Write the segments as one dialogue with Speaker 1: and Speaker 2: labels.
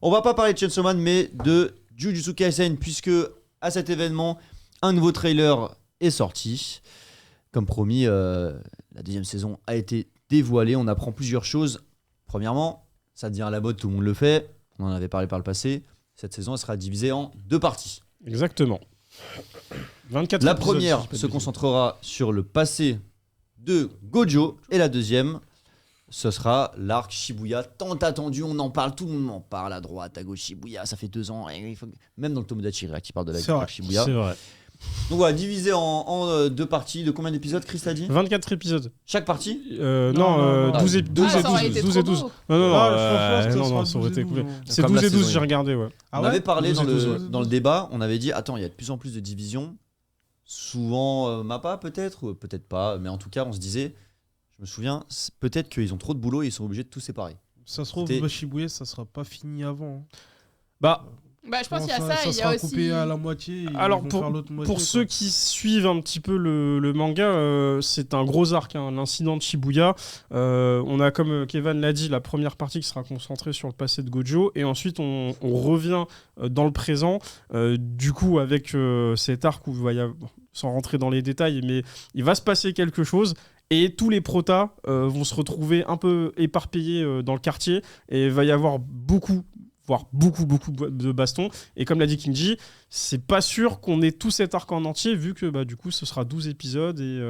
Speaker 1: On va pas parler de Chainsaw Man, mais de Jujutsu Kaisen, puisque à cet événement, un nouveau trailer est sorti. Comme promis, la deuxième saison a été dévoilée. On apprend plusieurs choses. Premièrement, ça devient à la mode, tout le monde le fait. On en avait parlé par le passé. Cette saison, elle sera divisée en 2 parties.
Speaker 2: Exactement. 24
Speaker 1: la
Speaker 2: épisodes,
Speaker 1: première
Speaker 2: si je
Speaker 1: se concentrera sur le passé de Gojo. Et la deuxième, ce sera l'arc Shibuya, tant attendu. On en parle, tout le monde en parle à droite, à gauche. Shibuya, ça fait 2 ans. Même dans le Tomodachi qui parle de l'arc Shibuya.
Speaker 2: C'est vrai.
Speaker 1: Donc voilà, divisé en 2 parties. De combien d'épisodes, Chris t'a dit ?
Speaker 2: 24 épisodes.
Speaker 1: Chaque partie ?
Speaker 2: Non, 12 et 12.
Speaker 3: ça aurait été
Speaker 2: 12 et
Speaker 3: trop
Speaker 2: 12.
Speaker 3: beau.
Speaker 2: Non, ça aurait été coupé. C'est
Speaker 4: Comme la
Speaker 2: 12 et 12,
Speaker 4: saison
Speaker 2: j'ai
Speaker 4: un.
Speaker 2: regardé, ouais.
Speaker 1: On avait parlé
Speaker 2: 12 et 12,
Speaker 1: dans le débat, on avait dit attends, il y a de plus en plus de divisions. Souvent MAPPA peut-être, ou peut-être pas, mais en tout cas, on se disait, je me souviens, peut-être qu'ils ont trop de boulot et ils sont obligés de tout séparer.
Speaker 5: Ça se trouve,
Speaker 1: C'était-
Speaker 5: Shibuya, ça sera pas fini avant.
Speaker 2: Bah,
Speaker 3: Bah, je pense qu'il y a
Speaker 5: ça
Speaker 3: ça, il y
Speaker 5: sera
Speaker 3: a
Speaker 5: coupé
Speaker 3: aussi.
Speaker 5: à la moitié. Et
Speaker 2: alors
Speaker 5: ils vont faire l'autre moitié,
Speaker 2: pour ceux qui suivent un petit peu le manga, c'est un gros arc, hein, l'incident de Shibuya. On a, comme Kevin l'a dit, la première partie qui sera concentrée sur le passé de Gojo, et ensuite on revient dans le présent, du coup avec cet arc où il va y avoir, sans rentrer dans les détails, mais il va se passer quelque chose. Et tous les protas vont se retrouver un peu éparpillés dans le quartier, et il va y avoir beaucoup de bastons. Et comme l'a dit Kinji, c'est pas sûr qu'on ait tout cet arc en entier, vu que du coup ce sera 12 épisodes. Et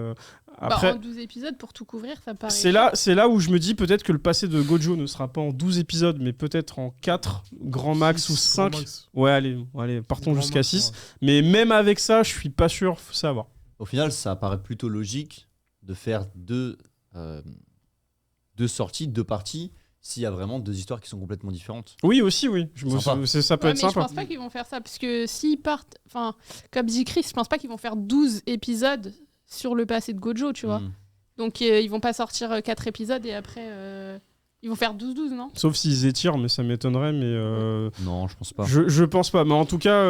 Speaker 2: après,
Speaker 3: en 12 épisodes pour tout couvrir, ça paraît.
Speaker 2: c'est là où je me dis peut-être que le passé de Gojo ne sera pas en 12 épisodes, mais peut-être en 4, grand max, ou 5. Ouais, allez, partons jusqu'à 6. Mais même avec ça, je suis pas sûr, faut savoir.
Speaker 1: Au final, ça paraît plutôt logique de faire 2 sorties, 2 parties, s'il y a vraiment 2 histoires qui sont complètement différentes.
Speaker 2: Oui, aussi, oui.
Speaker 1: Sympa.
Speaker 2: Ça peut
Speaker 3: Ouais,
Speaker 2: être
Speaker 3: mais je
Speaker 2: sympa.
Speaker 3: pense pas qu'ils vont faire ça, parce que s'ils partent, enfin, comme dit Chris, je pense pas qu'ils vont faire 12 épisodes sur le passé de Gojo, tu vois. Donc ils vont pas sortir 4 épisodes et après ils vont faire 12-12, non ?
Speaker 2: Sauf s'ils étirent, mais ça m'étonnerait. Mais
Speaker 1: Non, je pense pas.
Speaker 2: je pense pas. Mais en tout cas,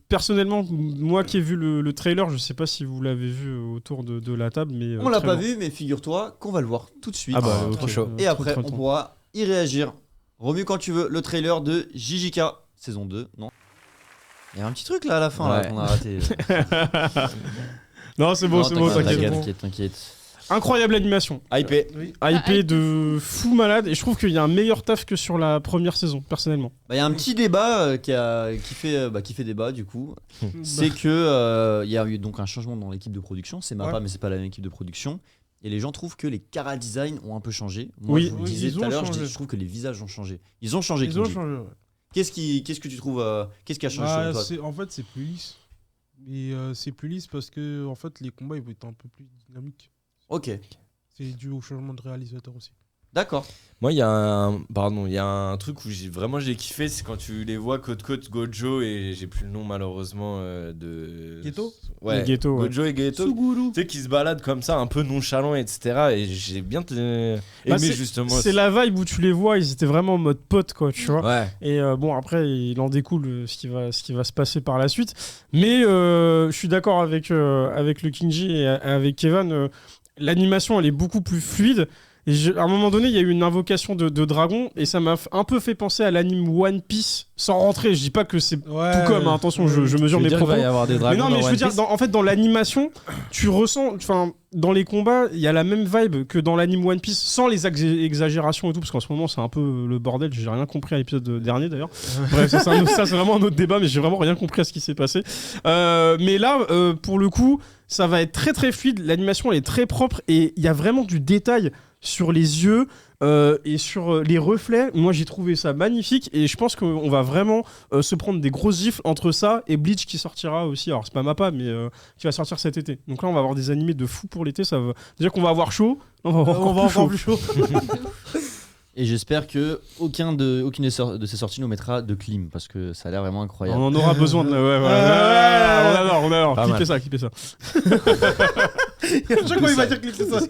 Speaker 2: personnellement, moi qui ai vu le trailer, je sais pas si vous l'avez vu autour de la table, mais
Speaker 1: On l'a
Speaker 2: très
Speaker 1: pas
Speaker 2: bon.
Speaker 1: vu, mais figure-toi qu'on va le voir tout de suite.
Speaker 2: Ah bah,
Speaker 4: trop
Speaker 2: ok.
Speaker 4: chaud.
Speaker 1: Et après,
Speaker 2: Trop
Speaker 1: on pourra y réagir. Remue quand tu veux le trailer de JJK, saison 2, non ? Il y a un petit truc là à la fin là,
Speaker 4: Ouais.
Speaker 1: qu'on a raté.
Speaker 2: Non, c'est bon,
Speaker 1: Non,
Speaker 2: c'est bon, t'inquiète.
Speaker 1: t'inquiète.
Speaker 2: Incroyable animation.
Speaker 1: Hypé.
Speaker 2: Hypé de fou malade. Et je trouve qu'il y a un meilleur taf que sur la première saison, personnellement.
Speaker 1: Il y a un petit débat qui fait débat du coup. C'est que il y a eu donc un changement dans l'équipe de production. C'est MAPPA, mais c'est pas la même équipe de production. Et les gens trouvent que les chara design ont un peu changé. Moi,
Speaker 2: Oui,
Speaker 1: je vous
Speaker 5: oui,
Speaker 1: disais
Speaker 5: ils
Speaker 1: tout à
Speaker 5: ont
Speaker 1: l'heure,
Speaker 5: changé.
Speaker 1: je trouve que les visages ont changé. Ils ont changé.
Speaker 5: Ils ont
Speaker 1: Kinji.
Speaker 5: changé, ouais.
Speaker 1: Qu'est-ce que tu trouves qu'est-ce qui a changé
Speaker 5: Bah,
Speaker 1: selon toi ?
Speaker 5: en fait, c'est plus lisse. Et c'est plus lisse parce que en fait, les combats ils vont être un peu plus dynamiques.
Speaker 1: Ok,
Speaker 5: C'est dû au changement de réalisateur aussi.
Speaker 1: d'accord.
Speaker 4: Moi, il y a un truc où j'ai kiffé, c'est quand tu les vois côte côte Gojo et j'ai plus le nom malheureusement de.
Speaker 5: Geto
Speaker 4: Ouais.
Speaker 2: Geto, ouais.
Speaker 4: Gojo et Geto.
Speaker 5: Suguru.
Speaker 4: Tu sais, qui se baladent comme ça, un peu nonchalant, etc. Et j'ai bien aimé justement.
Speaker 2: C'est la vibe où tu les vois, ils étaient vraiment en mode pote, quoi, tu vois.
Speaker 4: Ouais.
Speaker 2: Et bon, après, il en découle ce qui va se passer par la suite. Mais je suis d'accord avec le Kinji et avec Kevin. L'animation, elle est beaucoup plus fluide. Et à un moment donné, il y a eu une invocation de dragon et ça m'a un peu fait penser à l'anime One Piece sans rentrer. Je dis pas que c'est tout comme, hein, attention, je mesure mes propos.
Speaker 4: Il va y avoir des
Speaker 2: Mais
Speaker 4: dragons
Speaker 2: non, mais
Speaker 4: dans
Speaker 2: je veux
Speaker 4: One
Speaker 2: dire,
Speaker 4: Piece.
Speaker 2: en fait, dans l'animation, tu ressens, enfin, dans les combats, il y a la même vibe que dans l'anime One Piece, sans les exagérations et tout, parce qu'en ce moment, c'est un peu le bordel. J'ai rien compris à l'épisode dernier d'ailleurs. Bref, ça, c'est vraiment un autre débat, mais j'ai vraiment rien compris à ce qui s'est passé. Mais là, pour le coup, ça va être très très fluide. L'animation, elle est très propre et il y a vraiment du détail sur les yeux et sur les reflets. Moi, j'ai trouvé ça magnifique et je pense qu'on va vraiment se prendre des grosses gifles entre ça et Bleach qui sortira aussi. Alors, c'est pas MAPPA, mais qui va sortir cet été. Donc là, on va avoir des animés de fou pour l'été. Ça va dire qu'on va avoir chaud. On va avoir encore plus chaud.
Speaker 1: Et j'espère que aucune de ces sorties nous mettra de clim parce que ça a l'air vraiment incroyable.
Speaker 2: On en aura besoin de. On adore.
Speaker 4: Pas
Speaker 2: Clippez ça.
Speaker 5: Chaque fois, il va dire que c'est ça.